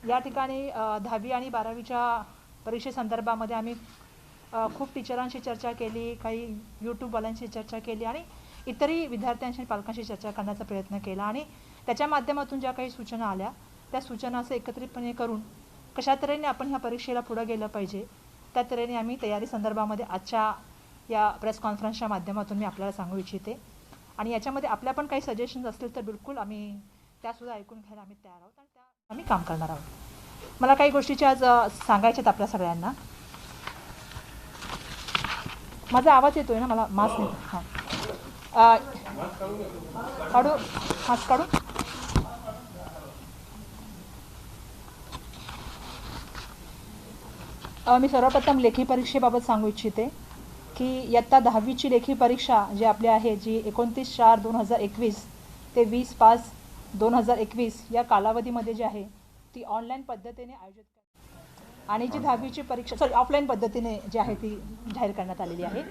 या ठिकाणी 10वी आणि 12वीच्या परीक्षेसंदर्भामध्ये आम्ही खूप टीचरांशी चर्चा केली, काही यूट्यूबवाल्यांशी चर्चा केली आणि इतरही विद्यार्थ्यांशी पालकांशी चर्चा करण्याचा प्रयत्न केला आणि त्याच्या माध्यमातून ज्या काही सूचना आल्या त्या सूचना असं एकत्रितपणे करून कशा तऱ्हेने आपण ह्या परीक्षेला पुढे गेलं पाहिजे त्या तऱ्हेने आम्ही तयारी संदर्भामध्ये आजच्या या प्रेस कॉन्फरन्सच्या माध्यमातून मी आपल्याला सांगू इच्छिते आणि याच्यामध्ये आपल्या पण काही सजेशन्स असतील तर बिलकुल आम्ही त्यासुद्धा ऐकून घ्यायला आम्ही तयार आहोत आणि त्या आम्ही काम करणार आहोत. मला काही गोष्टीची आज सांगायच्यात आपल्या सगळ्यांना. माझा आवाज येतोय ना? मला मास्क नाही. हां काढू, मास्क काढू. मी सर्वप्रथम लेखी परीक्षेबाबत सांगू इच्छिते की इयत्ता 10वीची लेखी परीक्षा जी आपली आहे जी 29/4/2021 ते 20/5/2021 या कालावधीमध्ये जी आहे ती ऑनलाईन पद्धतीने आयोजित करण्यात आणि जी 10वीची परीक्षा ऑफलाईन पद्धतीने जी आहे ती जाहीर करण्यात आलेली आहे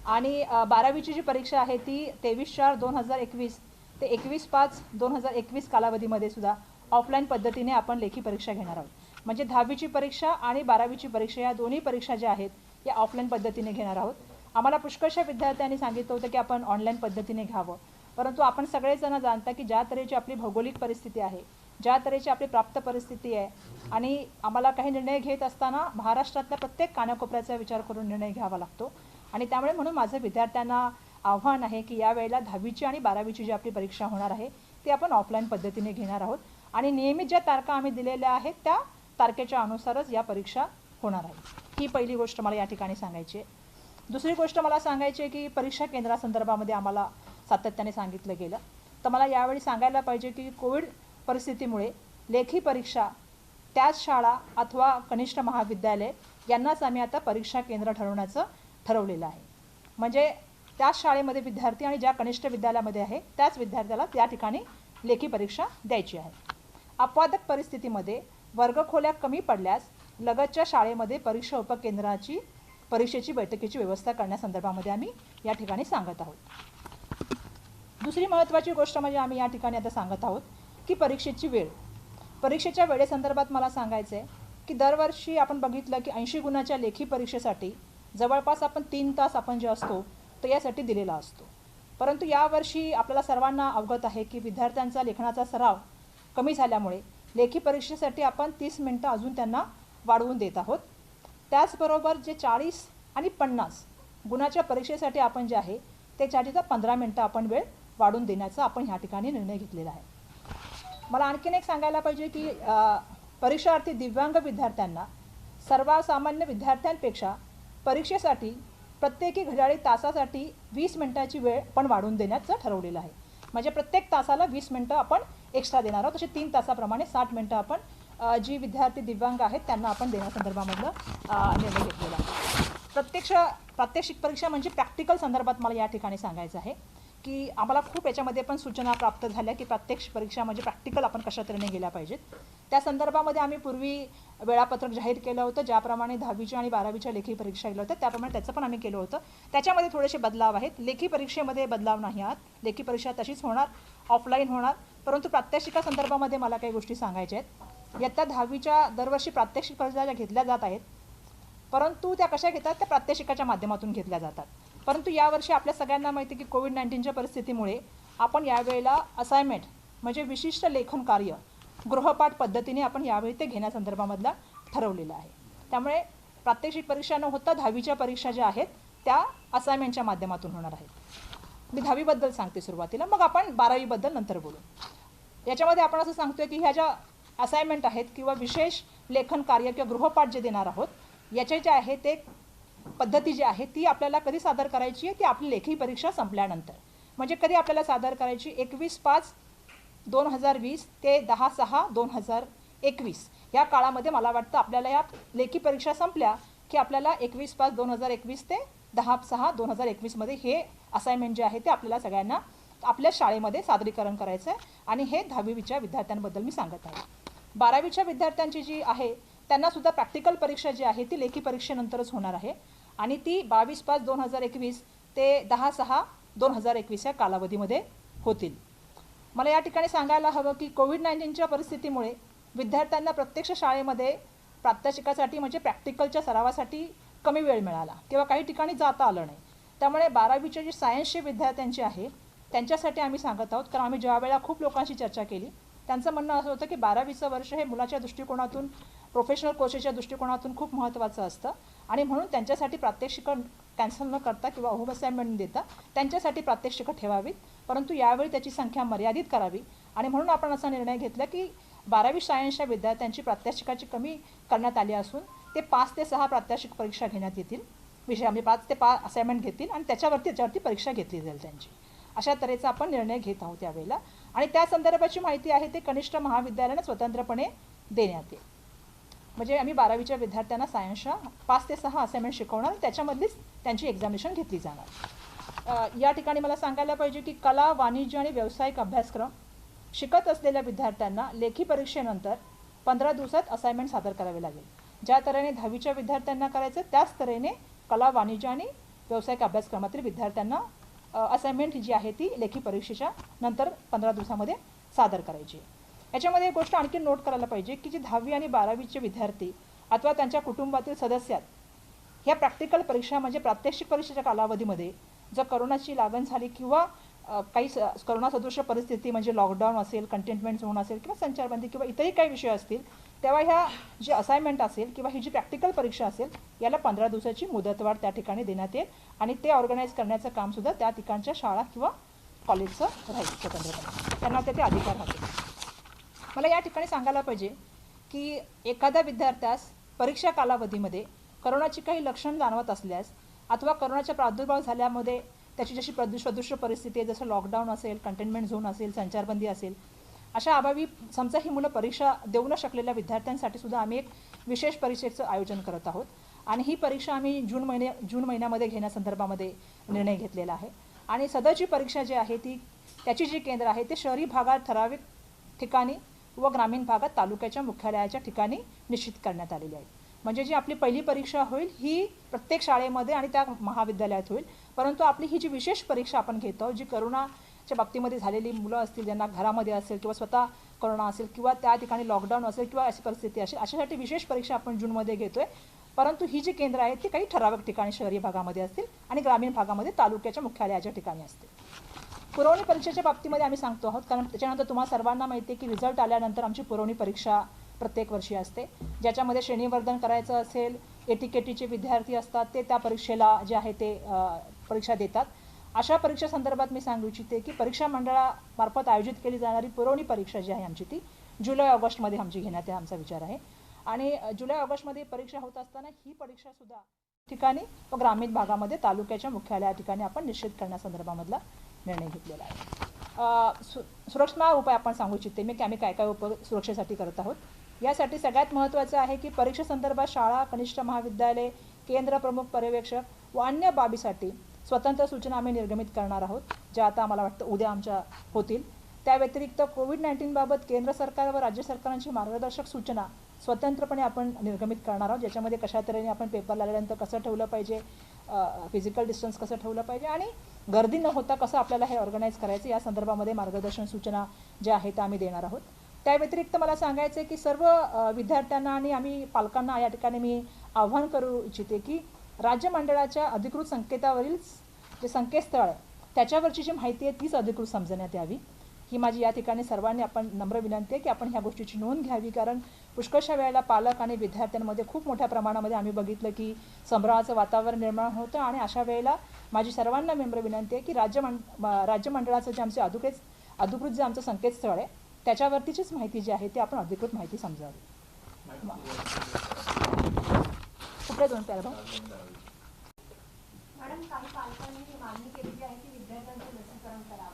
आणि 12वीची जी परीक्षा आहे ती 23/4/2021 ते 21/5/2021 कालावधीमध्ये सुद्धा ऑफलाईन पद्धतीने आपण लेखी परीक्षा घेणार आहोत. म्हणजे 10वीची परीक्षा आणि 12वीची परीक्षा या दोन्ही परीक्षा ज्या आहेत या ऑफलाईन पद्धतीने घेणार आहोत. आम्हाला पुष्कळशा विद्यार्थ्यांनी सांगितलं होतं की आपण ऑनलाईन पद्धतीने घ्यावं, परंतु आपण सगळेजण जाणता की ज्या तऱ्हेची आपली भौगोलिक परिस्थिती आहे, ज्या तऱ्हेची आपली प्राप्त परिस्थिती आहे आणि आम्हाला काही निर्णय घेत असताना महाराष्ट्रातल्या प्रत्येक कानाकोपऱ्याचा विचार करून निर्णय घ्यावा लागतो आणि त्यामुळे म्हणून माझं विद्यार्थ्यांना आव्हान आहे की यावेळेला 10वीची आणि 12वीची जी आपली परीक्षा होणार आहे ती आपण ऑफलाईन पद्धतीने घेणार आहोत आणि नियमित ज्या तारखा आम्ही दिलेल्या आहेत त्या तारखेच्या अनुसारच या परीक्षा होणार आहे. ही पहिली गोष्ट मला या ठिकाणी सांगायची आहे. दुसरी गोष्ट मला सांगायची आहे की परीक्षा केंद्रासंदर्भामध्ये आम्हाला सातत्याने सांगितलं गेलं तर मला यावेळी सांगायला पाहिजे की कोविड परिस्थितीमुळे लेखी परीक्षा त्याच शाळा अथवा कनिष्ठ महाविद्यालय यांनाच आम्ही आता परीक्षा केंद्र ठरवलेलं आहे. म्हणजे त्याच शाळेमध्ये विद्यार्थी आणि ज्या कनिष्ठ विद्यालयामध्ये आहे त्याच विद्यार्थ्याला त्या ठिकाणी लेखी परीक्षा द्यायची आहे. अपवादक परिस्थितीमध्ये वर्गखोल्या कमी पडल्यास लगतच्या शाळेमध्ये परीक्षा उपकेंद्राची परीक्षेची बैठकीची व्यवस्था करण्यासंदर्भामध्ये आम्ही या ठिकाणी सांगत आहोत. दुसरी महत्त्वाची गोष्ट म्हणजे आम्ही या ठिकाणी आता सांगत आहोत की परीक्षेची वेळ. परीक्षेच्या वेळेसंदर्भात मला सांगायचं आहे की दरवर्षी आपण बघितलं की 80 गुणाच्या लेखी परीक्षेसाठी जवळपास आपण 3 तास आपण जे असतो तो यासाठी दिलेला असतो, परंतु यावर्षी आपल्याला सर्वांना अवगत आहे की विद्यार्थ्यांचा लेखनाचा सराव कमी झाल्यामुळे लेखी परीक्षेसाठी आपण 30 मिनटं अजून त्यांना वाढवून देत आहोत. त्याचबरोबर जे 40 आणि 50 गुणाच्या परीक्षेसाठी आपण जे आहे ते 15 मिनटं आपण वेळ वाढवून देण्याचा आपण ह्या ठिकाणी निर्णय घेतलेला आहे. मला आणखीन एक सांगायला पाहिजे की परीक्षार्थी दिव्यांग विद्यार्थ्यांना सर्वसामान्य विद्यार्थ्यांपेक्षा परीक्षेसाठी प्रत्येकी घड्याळी तासासाठी 20 मिनटाची वेळ पण वाढवून देण्याचं ठरवलेलं आहे. म्हणजे प्रत्येक तासाला 20 मिनटं आपण एक्स्ट्रा देणार आहोत. तसे 3 तासाप्रमाणे 60 मिनटं आपण जी विद्यार्थी दिव्यांग आहेत त्यांना आपण देण्यासंदर्भामधलं निर्णय घेतलेला आहे. प्रात्यक्षिक परीक्षा म्हणजे प्रॅक्टिकल संदर्भात मला या ठिकाणी सांगायचं आहे की आम्हाला खूप याच्यामध्ये पण सूचना प्राप्त झाल्या की प्रात्यक्षिक परीक्षा म्हणजे प्रॅक्टिकल आपण कशा तऱ्हेने गेल्या पाहिजेत. त्या संदर्भामध्ये आम्ही पूर्वी वेळापत्रक जाहीर केलं होतं, ज्याप्रमाणे 10वीच्या आणि 12वीच्या लेखी परीक्षा केल्या होत्या त्याप्रमाणे त्याचं पण आम्ही केलं होतं. त्याच्यामध्ये थोडेसे बदलाव आहेत. लेखी परीक्षेमध्ये बदलाव नाही आहात. लेखी परीक्षा तशीच होणार, ऑफलाईन होणार, परंतु प्रात्यक्षिका संदर्भामध्ये मला काही गोष्टी सांगायच्या आहेत. इयत्ता 10वीच्या दरवर्षी प्रात्यक्षिक परीक्षा ज्या घेतल्या जात आहेत, परंतु त्या कशा घेतात त्या प्रात्यक्षिकाच्या माध्यमातून घेतल्या जातात. परंतु यावर्षी आपल्या सगळ्यांना माहिती की कोविड-19च्या परिस्थितीमुळे आपण यावेळेला असाइनमेंट म्हणजे विशिष्ट लेखन कार्य गृहपाठ पद्धतीने आपण यावेळी ते घेण्यासंदर्भामधला ठरवलेलं आहे. त्यामुळे प्रात्यक्षिक परीक्षा न होता 10वीच्या परीक्षा ज्या आहेत त्या असाइनमेंटच्या माध्यमातून होणार आहेत. मी 10वीबद्दल सांगते सुरुवातीला, मग आपण 12वीबद्दल नंतर बोलू. याच्यामध्ये आपण असं सांगतोय की ह्या ज्या असाइनमेंट आहेत किंवा विशेष लेखन कार्य किंवा गृहपाठ जे देणार आहोत याचे जे आहे ते पद्धती जी आहे ती आपल्याला कधी सादर करायची आहे ती आपली लेखी परीक्षा संपल्यानंतर. म्हणजे कधी आपल्याला सादर करायची 21/5/2020 ते 10/6/2021 या काळामध्ये मला वाटतं आपल्याला या लेखी परीक्षा संपल्या की आपल्याला 21/5/2021 ते 10/6/2021 मध्ये हे असाइनमेंट जे आहे ते आपल्याला सगळ्यांना आपल्या शाळेमध्ये सादरीकरण करायचं आहे आणि हे 10वीच्या विद्यार्थ्यांबद्दल मी सांगत आहे. 12वीच्या विद्यार्थ्यांची जी आहे त्यांनासुद्धा प्रॅक्टिकल परीक्षा जी आहे ती लेखी परीक्षेनंतरच होणार आहे आणि ती 22/5/2021 ते 10/6/2021 या कालावधीमध्ये होतील. मला या ठिकाणी सांगायला हवं की कोविड-19च्या परिस्थितीमुळे विद्यार्थ्यांना प्रत्यक्ष शाळेमध्ये प्रात्यक्षिकासाठी म्हणजे प्रॅक्टिकलच्या सरावासाठी कमी वेळ मिळाला किंवा काही ठिकाणी जाता आलं नाही. त्यामुळे 12वीचे जे सायन्सचे विद्यार्थ्यांचे आहे त्यांच्यासाठी आम्ही सांगत आहोत, कारण आम्ही ज्या वेळेला खूप लोकांशी चर्चा केली त्यांचं म्हणणं असं होतं की 12वीचं वर्ष हे मुलाच्या दृष्टिकोनातून, प्रोफेशनल कोर्सेसच्या दृष्टिकोनातून खूप महत्त्वाचं असतं आणि म्हणून त्यांच्यासाठी प्रात्यक्षिकं कॅन्सल न करता किंवा होम असाइनमेंट देता त्यांच्यासाठी प्रात्यक्षिकं ठेवावीत, परंतु यावेळी त्याची संख्या मर्यादित करावी. आणि म्हणून आपण असा निर्णय घेतला की 12वी सायन्सच्या विद्यार्थ्यांची प्रात्यक्षिकाची कमी करण्यात आली असून ते 5 ते 6 प्रात्यक्षिक परीक्षा घेण्यात येतील. विषय आम्ही 5 ते 5 असाइनमेंट घेतील आणि त्याच्यावरती परीक्षा घेतली जाईल त्यांची. अशा तऱ्हेचा आपण निर्णय घेत आहोत यावेळेला. आणि त्या संदर्भाची माहिती आहे ते कनिष्ठ महाविद्यालयानं स्वतंत्रपणे देण्यात येईल. म्हणजे आम्ही 12वीच्या विद्यार्थ्यांना सायन्सच्या 5 ते 6 असाइनमेंट शिकवणार, त्याच्यामधलीच त्यांची एक्झामिनेशन घेतली जाणार. या ठिकाणी मला सांगायला पाहिजे की कला, वाणिज्य आणि व्यावसायिक अभ्यासक्रम शिकत असलेल्या विद्यार्थ्यांना लेखी परीक्षेनंतर 15 दिवसात असाइनमेंट सादर करावे लागेल. ज्या तऱ्हेने 10वीच्या विद्यार्थ्यांना करायचं त्याच तऱ्हेने कला, वाणिज्य आणि व्यावसायिक अभ्यासक्रमातील विद्यार्थ्यांना असाइनमेंट जी आहे ती लेखी परीक्षेच्या नंतर 15 दिवसामध्ये सादर करायची. याच्यामध्ये एक गोष्ट आणखी नोट करायला पाहिजे की जे 10वी आणि 12वीचे विद्यार्थी अथवा त्यांच्या कुटुंबातील सदस्यात ह्या प्रॅक्टिकल परीक्षा म्हणजे प्रात्यक्षिक परीक्षेच्या कालावधीमध्ये जर करोनाची लागण झाली किंवा काही करोना सदृश परिस्थिती म्हणजे लॉकडाऊन असेल, कंटेनमेंट झोन असेल किंवा संचारबंदी किंवा इतरही काही विषय असतील, तेव्हा ह्या जे असाइनमेंट असेल किंवा ही जी प्रॅक्टिकल परीक्षा असेल याला 15 दिवसाची मुदतवाढ त्या ठिकाणी देण्यात येईल आणि ते ऑर्गनाईज करण्याचं कामसुद्धा त्या ठिकाणच्या शाळा किंवा कॉलेजचं राहील स्वतंत्रपणे, त्यांना ते अधिकार राहतील. मला या ठिकाणी सांगायला पाहिजे की एखाद्या विद्यार्थ्यास परीक्षा कालावधीमध्ये करोनाची काही लक्षण जाणवत असल्यास अथवा करोनाचा प्रादुर्भाव झाल्यामध्ये त्याची जशी सदृश्य परिस्थिती आहे, जसं लॉकडाऊन असेल, कंटेनमेंट झोन असेल, संचारबंदी असेल, अशा अभावी समजा ही मुलं परीक्षा देऊ न शकलेल्या विद्यार्थ्यांसाठी सुद्धा आम्ही एक विशेष परीक्षेचं आयोजन करत आहोत आणि ही परीक्षा आम्ही जून महिन्यामध्ये घेण्यासंदर्भामध्ये निर्णय घेतलेला आहे. आणि सदरची परीक्षा जी आहे ती त्याची जी केंद्र आहे ते शहरी भागात ठराविक ठिकाणी व ग्रामीण भागात तालुक्याच्या मुख्यालयाच्या ठिकाणी निश्चित करण्यात आलेली आहे. म्हणजे जी आपली पहिली परीक्षा होईल ही प्रत्येक शाळेमध्ये आणि त्या महाविद्यालयात होईल, परंतु आपली ही जी विशेष परीक्षा आपण घेतो जी करोनाच्या बाबतीमध्ये झालेली मुलं असतील ज्यांना घरामध्ये असेल किंवा स्वतः करोना असेल किंवा त्या ठिकाणी लॉकडाऊन असेल किंवा अशी परिस्थिती असेल, अशासाठी विशेष परीक्षा आपण जूनमध्ये घेतो आहे. परंतु ही जी केंद्र आहेत ती काही ठराविक ठिकाणी शहरी भागामध्ये असतील आणि ग्रामीण भागामध्ये तालुक्याच्या मुख्यालयाच्या ठिकाणी असतील. पुरवणी परीक्षेच्या बाबतीमध्ये आम्ही सांगतो आहोत, कारण त्याच्यानंतर तुम्हाला सर्वांना माहिती आहे की रिझल्ट आल्यानंतर आमची पुरवणी परीक्षा प्रत्येक वर्षी असते, ज्याच्यामध्ये श्रेणीवर्धन करायचं असेल, एटीकेटीचे विद्यार्थी असतात ते त्या परीक्षेला जे आहे ते परीक्षा देतात. अशा परीक्षा संदर्भात मी सांगू इच्छिते की परीक्षा मंडळामार्फत आयोजित केली जाणारी पुरवणी परीक्षा जी आहे आमची ती जुलै-ऑगस्टमध्ये आमची घेण्यात आमचा विचार आहे. आणि जुलै-ऑगस्टमध्ये परीक्षा होत असताना ही परीक्षासुद्धा ठिकाणी व ग्रामीण भागामध्ये तालुक्याच्या मुख्यालया ठिकाणी आपण निश्चित करण्यासंदर्भामधला निर्णय घेतलेला आहे. सुरक्षा उपाय आपण सांगू इच्छिते मी की आम्ही काय काय उपाय सुरक्षेसाठी करत आहोत. यासाठी सगळ्यात महत्त्वाचं आहे की परीक्षेसंदर्भात शाळा, कनिष्ठ महाविद्यालय, केंद्र प्रमुख पर्यवेक्षक व अन्य बाबीसाठी स्वतंत्र सूचना आम्ही निर्गमित करणार आहोत, ज्या आता मला वाटतं उद्या आमच्या होतील. त्या व्यतिरिक्त कोविड-19 बाबत केंद्र सरकार व राज्य सरकारांची मार्गदर्शक सूचना स्वतंत्रपणे आपण निर्गमित करणार आहोत, ज्याच्यामध्ये कशा तऱ्हेने आपण पेपर लागल्यानंतर कसं ठेवलं पाहिजे, फिजिकल डिस्टन्स कसं ठेवलं पाहिजे आणि गर्दी न होता कसं आपल्याला हे ऑर्गनाईज करायचं या संदर्भामध्ये मार्गदर्शन सूचना ज्या आहेत त्या आम्ही देणार आहोत. त्या व्यतिरिक्त मला सांगायचं आहे की सर्व विद्यार्थ्यांना आणि आम्ही पालकांना या ठिकाणी मी आव्हान करू इच्छिते की राज्य मंडळाच्या अधिकृत संकेतावरील जे संकेतस्थळ आहे त्याच्यावरची जी माहिती आहे तीच अधिकृत समजण्यात यावी, ही माझी या ठिकाणी सर्वांनी आपण नम्र विनंती आहे की आपण ह्या गोष्टीची नोंद घ्यावी. कारण पुष्कळशा वेळेला पालक आणि विद्यार्थ्यांमध्ये खूप मोठ्या प्रमाणामध्ये आम्ही बघितलं की संभ्रमाचं वातावरण निर्माण होतं आणि अशा वेळेला माझी सर्वांना नम्र विनंती आहे की राज्य मंडळाचं जे आमचे अधिकृत जे आमचं संकेतस्थळ आहे त्याच्यावरतीचीच माहिती जी आहे ती आपण अधिकृत माहिती समजावी. कुठले दोन पॅराग्राफ? मॅडम, काही पालकांनी मागणी केलेली आहे की विद्यार्थ्यांचं लसीकरण करावं.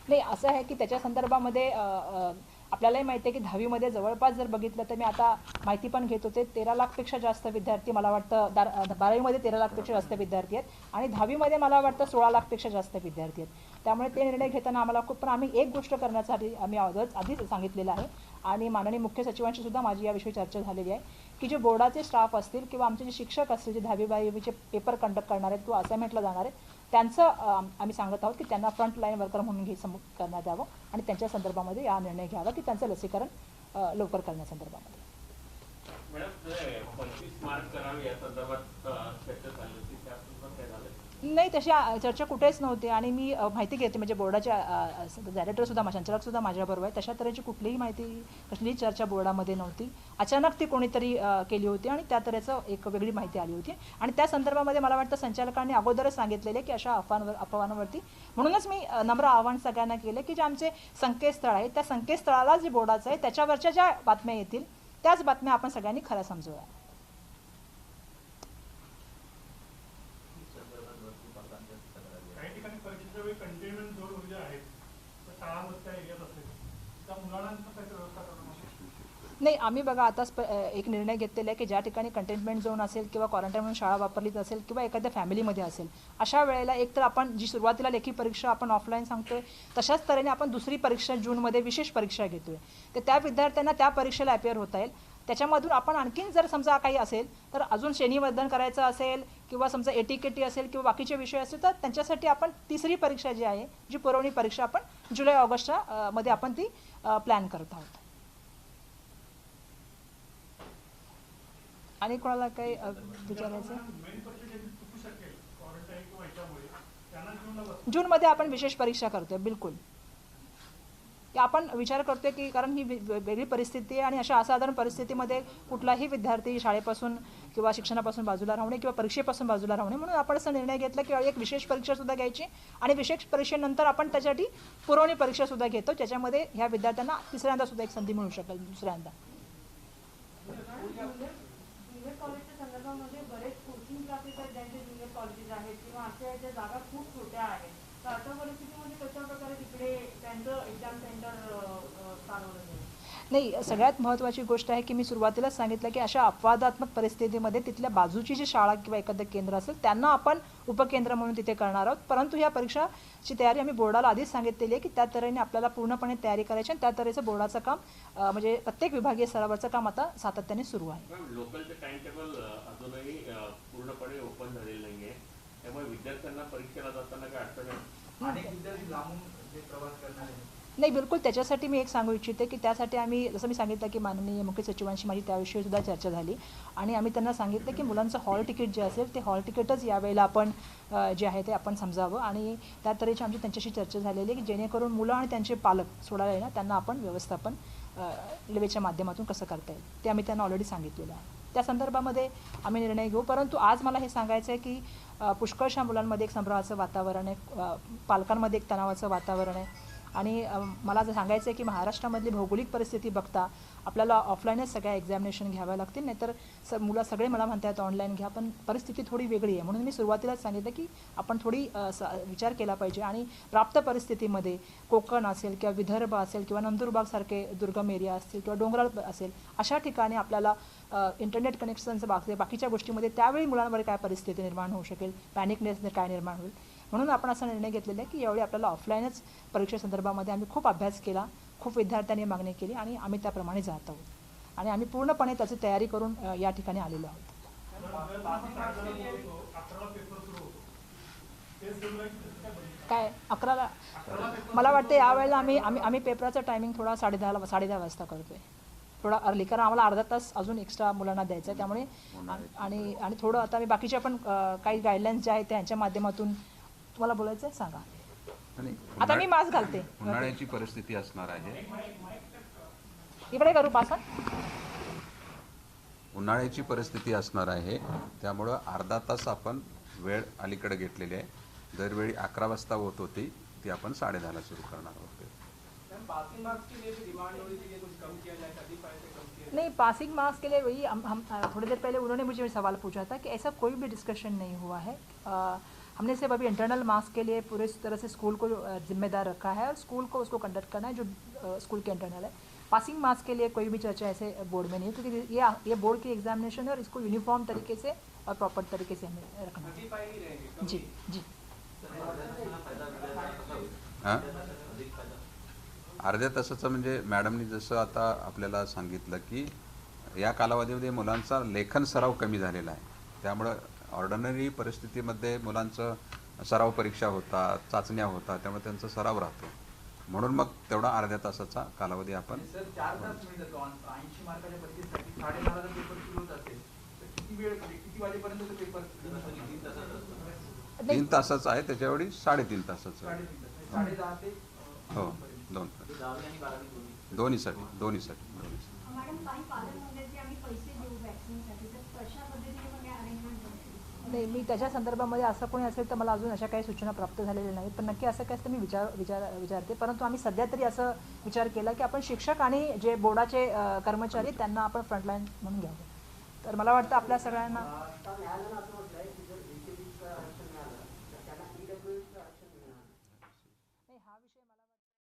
नाही, असं आहे की त्याच्या संदर्भामध्ये आपल्यालाही माहिती आहे की 10वीमध्ये जवळपास जर बघितलं तर मी आता माहिती पण घेत होते 13 लाखपेक्षा जास्त विद्यार्थी, मला वाटतं 12वीमध्ये 13 लाखपेक्षा जास्त विद्यार्थी आहेत आणि 10वीमध्ये मला वाटतं 16 लाखपेक्षा जास्त विद्यार्थी आहेत. त्यामुळे ते निर्णय घेताना आम्हाला पण आम्ही एक गोष्ट करण्यासाठी आम्ही आधीच सांगितलेलं आहे आणि माननीय मुख्य सचिवांशी सुद्धा माझी याविषयी चर्चा झालेली आहे की जे बोर्डाचे स्टाफ असतील किंवा आमचे जे शिक्षक असतील जे 10वी-12वीचे पेपर कंडक्ट करणार आहेत किंवा असाइनमेंटला जाणार आहेत त्यांचं आम्ही सांगत आहोत की त्यांना फ्रंटलाईन वर्कर म्हणून करण्यात यावं आणि त्यांच्या संदर्भामध्ये या निर्णय घ्यावा की त्यांचं लसीकरण लवकर करण्यासंदर्भामध्ये. नाही, तशी चर्चा कुठेच नव्हती आणि मी माहिती घेते म्हणजे बोर्डाच्या डायरेक्टरसुद्धा संचालकसुद्धा माझ्याबरोबर आहे. तशा तऱ्हेची कुठलीही माहिती कसलीही चर्चा बोर्डामध्ये नव्हती. अचानक ती कोणीतरी केली होती आणि त्या तऱ्हेचं एक वेगळी माहिती आली होती आणि त्या संदर्भामध्ये मला वाटतं संचालकांनी अगोदरच सांगितलेले की अशा अफवांवरती म्हणूनच मी नम्र आव्हान सगळ्यांना केलं की जे आमचे संकेतस्थळ आहे त्या संकेतस्थळाला जे बोर्डाचं आहे त्याच्यावरच्या ज्या बातम्या येतील त्याच बातम्या आपण सगळ्यांनी खऱ्या समजूया. नाही, आम्ही बघा आताच एक निर्णय घेतलेला आहे की ज्या ठिकाणी कंटेनमेंट झोन असेल किंवा क्वारंटाईन म्हणून शाळा वापरलीच असेल किंवा एखाद्या फॅमिलीमध्ये असेल अशा वेळेला एक तर आपण जी सुरुवातीला लेखी परीक्षा आपण ऑफलाईन सांगतोय तशाच तऱ्हेने आपण दुसरी परीक्षा जूनमध्ये विशेष परीक्षा घेतोय तर त्या विद्यार्थ्यांना त्या परीक्षेला अपेअर होता येईल. त्याच्यामधून आपण आणखीन जर समजा काही असेल तर अजून श्रेणीवर्धन करायचं असेल किंवा समजा एटीकेटी असेल किंवा बाकीचे विषय असेल तर त्यांच्यासाठी आपण तिसरी परीक्षा जी आहे जी पुरवणी परीक्षा आपण जुलै ऑगस्टच्या मध्ये आपण ती प्लॅन करत आहोत. आणि कोणाला काही विचारायचं? जूनमध्ये आपण विशेष परीक्षा करतोय बिलकुल. आपण विचार करतोय की कारण ही वेगळी परिस्थिती आहे आणि अशा असाधारण परिस्थितीमध्ये कुठलाही विद्यार्थी शाळेपासून किंवा शिक्षणापासून बाजूला राहणे किंवा परीक्षेपासून बाजूला राहणे म्हणून आपण असा निर्णय घेतला की एक विशेष परीक्षासुद्धा घ्यायची आणि विशेष परीक्षेनंतर आपण त्यासाठी पुरवणी परीक्षासुद्धा घेतो ज्याच्यामध्ये ह्या विद्यार्थ्यांना तिसऱ्यांदा सुद्धा एक संधी मिळू शकेल दुसऱ्यांदा. ज्युनियर कॉलेजच्या संदर्भामध्ये बरेच कोचिंग क्लासेस आहेत ज्यांचे ज्युनियर कॉलेजेस आहेत किंवा अशा ज्या जागा खूप छोट्या आहेत तर अशा परिस्थितीमध्ये कशा प्रकारे तिकडे त्यांचं एक्झाम सेंटर चालवलं जाईल? नाही, सगळ्यात महत्त्वाची गोष्ट आहे की मी सुरुवातीलाच सांगितलं की अशा अपवादात्मक परिस्थितीमध्ये तिथल्या बाजूची जी शाळा किंवा एखादं केंद्र असेल त्यांना आपण उपकेंद्र म्हणून तिथे करणार आहोत. परंतु ह्या परीक्षाची तयारी आम्ही बोर्डाला आधीच सांगितलेली आहे की त्या तऱ्हेने आपल्याला पूर्णपणे तयारी करायची आणि त्या तऱ्हेचं बोर्डाचं काम म्हणजे प्रत्येक विभागीय स्तरावरचं काम आता सातत्याने सुरू आहे. लोकलचं टाइम टेबल अजूनही पूर्णपणे ओपन झालेलं नाहीये त्यामुळे विद्यार्थ्यांना परीक्षेला जाताना काय अडचण आहे? अनेक विद्यार्थी लांबून जे प्रवास करणार आहेत. नाही, बिलकुल त्याच्यासाठी मी एक सांगू इच्छिते की त्यासाठी आम्ही जसं मी सांगितलं की माननीय मुख्य सचिवांशी माझी त्याविषयी सुद्धा चर्चा झाली आणि आम्ही त्यांना सांगितलं की मुलांचं हॉल तिकीट जे असेल ते हॉल तिकीटच यावेळेला आपण जे आहे ते आपण समजावं आणि त्या तऱ्हेची आमची त्यांच्याशी चर्चा झालेली आहे की जेणेकरून मुलं आणि त्यांचे पालक सोडायला येणार त्यांना आपण व्यवस्थापन रेल्वेच्या माध्यमातून कसं करता येईल ते आम्ही त्यांना ऑलरेडी सांगितलेलं आहे. त्या संदर्भामध्ये आम्ही निर्णय घेऊ. परंतु आज मला हे सांगायचं आहे की पुष्कळशा मुलांमध्ये एक संभ्रमाचं वातावरण आहे, पालकांमध्ये एक तणावाचं वातावरण आहे आणि मला जर सांगायचं आहे की महाराष्ट्रामधली भौगोलिक परिस्थिती बघता आपल्याला ऑफलाईनच सगळ्या एक्झामिनेशन घ्याव्या लागतील नाहीतर मुलं सगळे मला म्हणतात ऑनलाईन घ्या पण परिस्थिती थोडी वेगळी आहे. म्हणून मी सुरुवातीलाच सांगितलं की आपण थोडी विचार केला पाहिजे आणि प्राप्त परिस्थितीमध्ये कोकण असेल किंवा विदर्भ असेल किंवा नंदुरबारसारखे दुर्गम एरिया असतील किंवा डोंगराळ असेल अशा ठिकाणी आपल्याला इंटरनेट कनेक्शनचं बाकीच्या गोष्टीमध्ये त्यावेळी मुलांवर काय परिस्थिती निर्माण होऊ शकेल, पॅनिकनेस काय निर्माण होईल म्हणून आपण असा निर्णय घेतलेला आहे की यावेळी आपल्याला ऑफलाईनच परीक्षेसंदर्भामध्ये आम्ही खूप अभ्यास केला, खूप विद्यार्थ्यांनी मागणी केली आणि आम्ही त्याप्रमाणे जात आहोत आणि आम्ही पूर्णपणे त्याची तयारी करून या ठिकाणी आलेलो आहोत. काय 11ला मला वाटतं यावेळेला आम्ही पेपराचं टायमिंग थोडा 10:30 वाजता करतोय थोडा अर्ली कारण आम्हाला अर्धा तास अजून एक्स्ट्रा मुलांना द्यायचं आहे त्यामुळे आणि थोडं आता मी बाकीच्या पण काही गाईडलाईन्स ज्या आहेत त्यांच्या माध्यमातून तुम्हाला बोलायचं आहे सांगा. आता मी मास्क घालते. उन्हाळ्याची परिस्थिती असणार आहे. इकडे करू पासन. उन्हाळ्याची परिस्थिती असणार आहे त्यामुळं अर्धा तास आपण वेळ अलीकडे घेतलेली आहे. दरवेळी 11 वाजता होत होती ती आपण 10:30ला सुरू करणार आहोत. नहीं, पासिंग मार्क्स के लिए वही हम थोड़ी देर पहले उन्होंने मुझे सवाल पूछा था कि ऐसा कोई भी डिस्कशन नहीं हुआ है. हमने सिर्फ अभी इंटरनल मार्क्स के लिए पूरे तरह से स्कूल को जिम्मेदार रखा है और स्कूल को उसको कंडक्ट करना है जो स्कूल के इंटरनल है. पासिंग मार्क्स के लिए कोई भी चर्चा ऐसे बोर्ड में नहीं है क्योंकि ये बोर्ड की एग्जामिनेशन है और इसको यूनिफॉर्म तरीके से और प्रॉपर तरीके से हमें रखना है. जी जी. हां, अर्ध्या तासाचं म्हणजे मॅडमनी जसं आता आपल्याला सांगितलं की या कालावधीमध्ये मुलांचा लेखन सराव कमी झालेला आहे त्यामुळं ऑर्डिनरी परिस्थितीमध्ये मुलांचं सराव परीक्षा होतात, चाचण्या होतात, त्यामुळे त्यांचा सराव राहतो. म्हणून मग तेवढा अर्ध्या तासाचा कालावधी आपण आणि सर 4 तास मिळतात 80 मार्काच्या परीक्षेसाठी 10:30 चा पेपर सुरू होत असेल तर किती वेळ म्हणजे किती वाजेपर्यंत तो पेपर 3 तासाचा आहे, त्याच्यावेळी 3.5 तासाचं आहे. 3:30 ते 10:30 हो, 2 दोन्हीसाठी. मॅडम काही पालक म्हणतात की आम्ही पैसे देऊ वॅक्सिनसाठी तर कशा पद्धतीने मग अरेंजमेंट होईल? नाही, मी त्याच्या संदर्भामध्ये असं कोणी असेल तर मला अजून अशा काही सूचना प्राप्त झालेल्या नाहीत, पण नक्की असं काय असतं मी विचारते. परंतु आम्ही सध्या तरी असं विचार केला की आपण शिक्षक आणि जे बोर्डाचे कर्मचारी त्यांना आपण फ्रंटलाईन म्हणून घ्यावं. तर मला वाटतं आपल्या सगळ्यांना आता न्यायालयानं असं म्हटलंय की